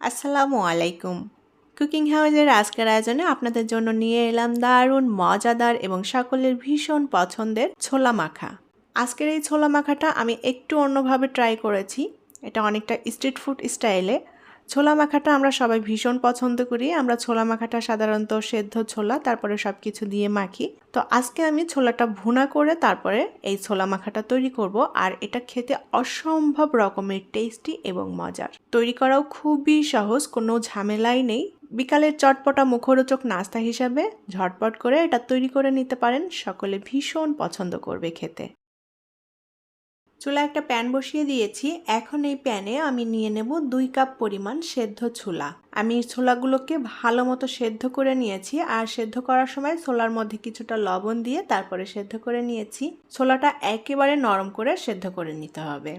আসসালামু আলাইকুম। কুকিং হাউজের আজকের আয়োজনে আপনাদের জন্য নিয়ে এলাম দারুণ মজাদার এবং সকলের ভীষণ পছন্দের ছোলা মাখা। আজকের এই ছোলা মাখাটা আমি একটু অন্যভাবে ট্রাই করেছি। এটা অনেকটা স্ট্রিট ফুড স্টাইলে। ছোলা মাখাটা আমরা সবাই ভীষণ পছন্দ করি। আমরা ছোলা মাখাটা সাধারণত সেদ্ধ ছোলা তারপরে সব কিছু দিয়ে মাখি। তো আজকে আমি ছোলাটা ভুনা করে তারপরে এই ছোলা মাখাটা তৈরি করব। আর এটা খেতে অসম্ভব রকমের টেস্টি এবং মজার। তৈরি করাও খুবই সহজ, কোনো ঝামেলাই নেই। বিকালের চটপটা মুখরোচক নাস্তা হিসাবে ঝটপট করে এটা তৈরি করে নিতে পারেন। সকলে ভীষণ পছন্দ করবে খেতে। চুলায় একটা প্যান বসিয়ে দিয়েছি। এখন এই প্যানে আমি নিয়ে নেব 2 কাপ পরিমাণ সেদ্ধ ছোলা। আমি ছোলাগুলোকে ভালো মতো সেদ্ধ করে নিয়েছি। আর সেদ্ধ করার সময় ছোলার মধ্যে কিছুটা লবণ দিয়ে তারপরে সেদ্ধ করে নিয়েছি। ছোলাটা একেবারে নরম করে সেদ্ধ করে নিতে হবে।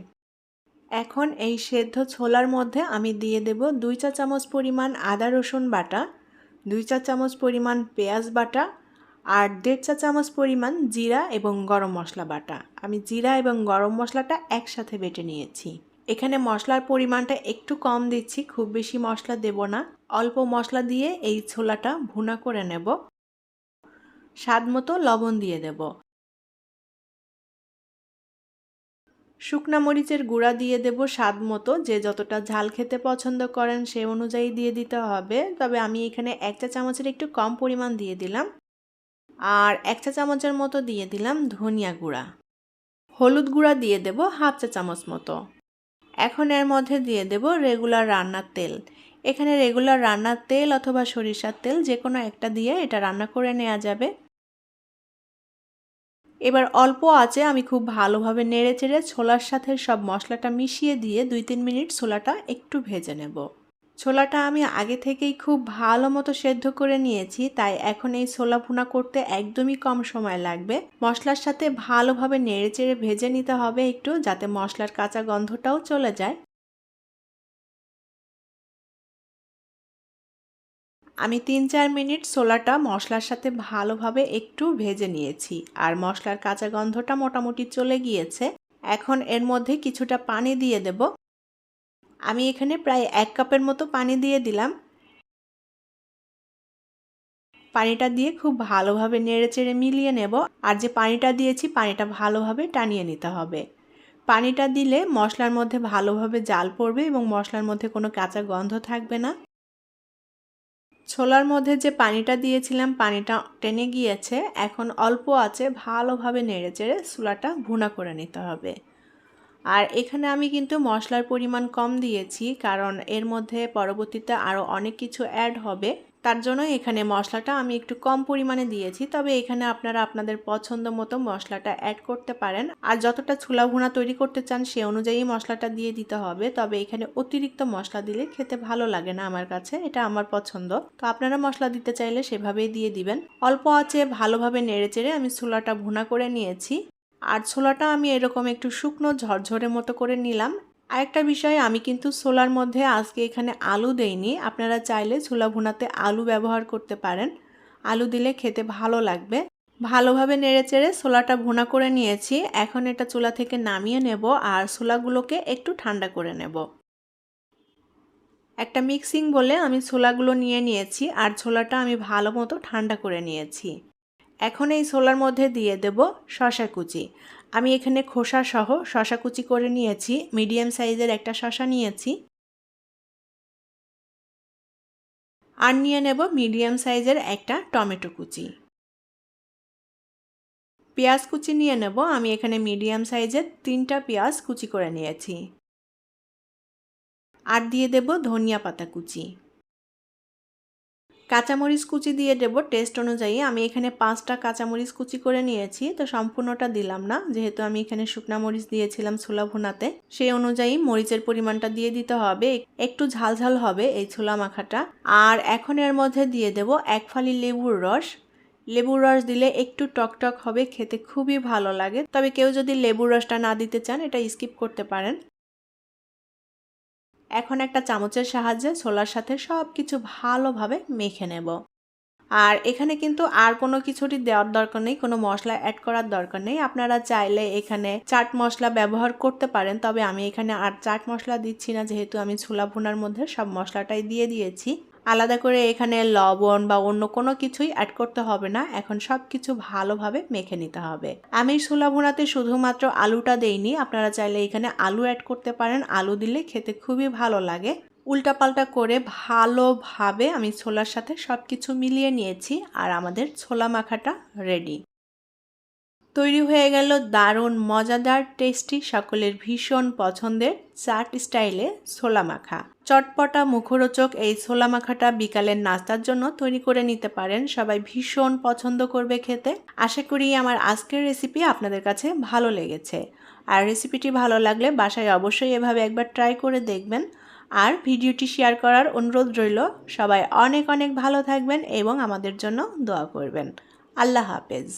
এখন এই সেদ্ধ ছোলার মধ্যে আমি দিয়ে দেব 2 চা চামচ পরিমাণ আদা রসুন বাটা, 2 চা চামচ পরিমাণ পেঁয়াজ বাটা আর 1.5 চা চামচ পরিমাণ জিরা এবং গরম মশলা বাটা। আমি জিরা এবং গরম মশলাটা একসাথে বেটে নিয়েছি। এখানে মশলার পরিমাণটা একটু কম দিচ্ছি, খুব বেশি মশলা দেব না। অল্প মশলা দিয়ে এই ছোলাটা ভুনা করে নেব। স্বাদ মতো লবণ দিয়ে দেব। শুকনা মরিচের গুঁড়া দিয়ে দেব স্বাদ মতো। যে যতটা ঝাল খেতে পছন্দ করেন সে অনুযায়ী দিয়ে দিতে হবে। তবে আমি এখানে 1 চা চামচের একটু কম পরিমাণ দিয়ে দিলাম। আর 1 চা চামচের মতো দিয়ে দিলাম ধনিয়া গুঁড়া। হলুদ গুঁড়া দিয়ে দেব হাফ চা চামচ মতো। এখন এর মধ্যে দিয়ে দেব রেগুলার রান্নার তেল। এখানে রেগুলার রান্নার তেল অথবা সরিষার তেল যে কোনো একটা দিয়ে এটা রান্না করে নেওয়া যাবে। এবার অল্প আঁচে আমি খুব ভালোভাবে নেড়েচেড়ে ছোলার সাথে সব মশলাটা মিশিয়ে দিয়ে 2-3 মিনিট ছোলাটা একটু ভেজে নেব। ছোলাটা আমি আগে থেকেই খুব ভালো মতো সেদ্ধ করে নিয়েছি, তাই এখন এই ছোলা ভুনা করতে একদমই কম সময় লাগবে। মশলার সাথে ভালোভাবে নেড়েচেড়ে ভেজে নিতে হবে একটু, যাতে মশলার কাঁচা গন্ধটাও চলে যায়। আমি 3-4 মিনিট ছোলাটা মশলার সাথে ভালোভাবে একটু ভেজে নিয়েছি। আর মশলার কাঁচা গন্ধটা মোটামুটি চলে গিয়েছে। এখন এর মধ্যে কিছুটা পানি দিয়ে দেব। আমি এখানে প্রায় 1 কাপের মতো পানি দিয়ে দিলাম। পানিটা দিয়ে খুব ভালোভাবে নেড়েচেড়ে মিলিয়ে নেব। আর যে পানিটা দিয়েছি পানিটা ভালোভাবে টানিয়ে নিতে হবে। পানিটা দিলে মশলার মধ্যে ভালোভাবে জাল পড়বে এবং মশলার মধ্যে কোনো কাঁচা গন্ধ থাকবে না। ছোলার মধ্যে যে পানিটা দিয়েছিলাম পানিটা টেনে গিয়েছে। এখন অল্প আঁচে ভালোভাবে নেড়েচেড়ে ছোলাটা ভুনা করে নিতে হবে। আর এখানে আমি কিন্তু মশলার পরিমাণ কম দিয়েছি, কারণ এর মধ্যে পরবর্তীতে আরও অনেক কিছু অ্যাড হবে। তার জন্য এখানে মশলাটা আমি একটু কম পরিমাণে দিয়েছি। তবে এখানে আপনারা আপনাদের পছন্দ মতো মশলাটা অ্যাড করতে পারেন। আর যতটা ছোলা ভুনা তৈরি করতে চান সে অনুযায়ী মশলাটা দিয়ে দিতে হবে। তবে এখানে অতিরিক্ত মশলা দিলে খেতে ভালো লাগে না আমার কাছে, এটা আমার পছন্দ। তো আপনারা মশলা দিতে চাইলে সেভাবেই দিয়ে দিবেন। অল্প আঁচে ভালোভাবে নেড়েচেড়ে আমি ছোলাটা ভুনা করে নিয়েছি। আর ছোলাটা আমি এরকম একটু শুকনো ঝরঝরে মতো করে নিলাম। আরেকটা বিষয়, আমি কিন্তু ছোলার মধ্যে আজকে এখানে আলু দেইনি। আপনারা চাইলে ছোলা ভুনাতে আলু ব্যবহার করতে পারেন। আলু দিলে খেতে ভালো লাগবে। ভালোভাবে নেড়েচেড়ে ছোলাটা ভুনা করে নিয়েছি। এখন এটা চুলা থেকে নামিয়ে নেব আর ছোলাগুলোকে একটু ঠান্ডা করে নেব। একটা মিক্সিং বলে আমি ছোলাগুলো নিয়ে নিয়েছি আর ছোলাটা আমি ভালো মতো ঠান্ডা করে নিয়েছি। এখন এই ছোলার মধ্যে দিয়ে দেব শসা কুচি। আমি এখানে খোসা সহ শসা কুচি করে নিয়েছি। মিডিয়াম সাইজের একটা শসা নিয়েছি। আর নিয়ে নেব মিডিয়াম সাইজের একটা টমেটো কুচি। পেঁয়াজ কুচি নিয়ে নেব। আমি এখানে মিডিয়াম সাইজের 3টা পেঁয়াজ কুচি করে নিয়েছি। আর দিয়ে দেব ধনিয়া পাতা কুচি। কাঁচামরিচ কুচি দিয়ে দেব টেস্ট অনুযায়ী। আমি এখানে 5টা কাঁচামরিচ কুচি করে নিয়েছি। তো সম্পূর্ণটা দিলাম না, যেহেতু আমি এখানে শুকনা মরিচ দিয়েছিলাম ছোলা ভুনাতে, সেই অনুযায়ী মরিচের পরিমাণটা দিয়ে দিতে হবে। একটু ঝাল ঝাল হবে এই ছোলা মাখাটা। আর এখন এর মধ্যে দিয়ে দেব 1 ফালি লেবুর রস। লেবুর রস দিলে একটু টকটক হবে, খেতে খুবই ভালো লাগে। তবে কেউ যদি লেবুর রসটা না দিতে চান এটা স্কিপ করতে পারেন। এখন একটা চামচের সাহায্যে ছোলার সাথে সব কিছু ভালোভাবে মেখে নেব। আর এখানে কিন্তু আর কোনো কিছুরই দেওয়ার দরকার নেই, কোনো মশলা অ্যাড করার দরকার নেই। আপনারা চাইলে এখানে চাট মশলা ব্যবহার করতে পারেন, তবে আমি এখানে আর চাট মশলা দিচ্ছি না, যেহেতু আমি ছোলা ভুনার মধ্যে সব মশলাটাই দিয়ে দিয়েছি। আলাদা করে এখানে লবণ বা অন্য কোনো কিছুই অ্যাড করতে হবে না। এখন সব কিছু ভালোভাবে মেখে নিতে হবে। আমি ছোলা ভুনাতে শুধুমাত্র আলুটা দেইনি, আপনারা চাইলে এখানে আলু অ্যাড করতে পারেন। আলু দিলে খেতে খুবই ভালো লাগে। উল্টাপাল্টা করে ভালোভাবে আমি ছোলার সাথে সব কিছু মিলিয়ে নিয়েছি, আর আমাদের ছোলা মাখাটা রেডি। তৈরি হয়ে গেল দারুণ মজাদার টেস্টি সকলের ভীষণ পছন্দের চাট স্টাইলে ছোলা মাখা। চটপটা মুখরোচক এই ছোলা মাখাটা বিকালের নাস্তার জন্য তৈরি করে নিতে পারেন। সবাই ভীষণ পছন্দ করবে খেতে। আশা করি আমার আজকের রেসিপি আপনাদের কাছে ভালো লেগেছে। আর রেসিপিটি ভালো লাগলে বাসায় অবশ্যই এভাবে একবার ট্রাই করে দেখবেন। আর ভিডিওটি শেয়ার করার অনুরোধ রইল। সবাই অনেক অনেক ভালো থাকবেন এবং আমাদের জন্য দোয়া করবেন। আল্লাহ হাফেজ।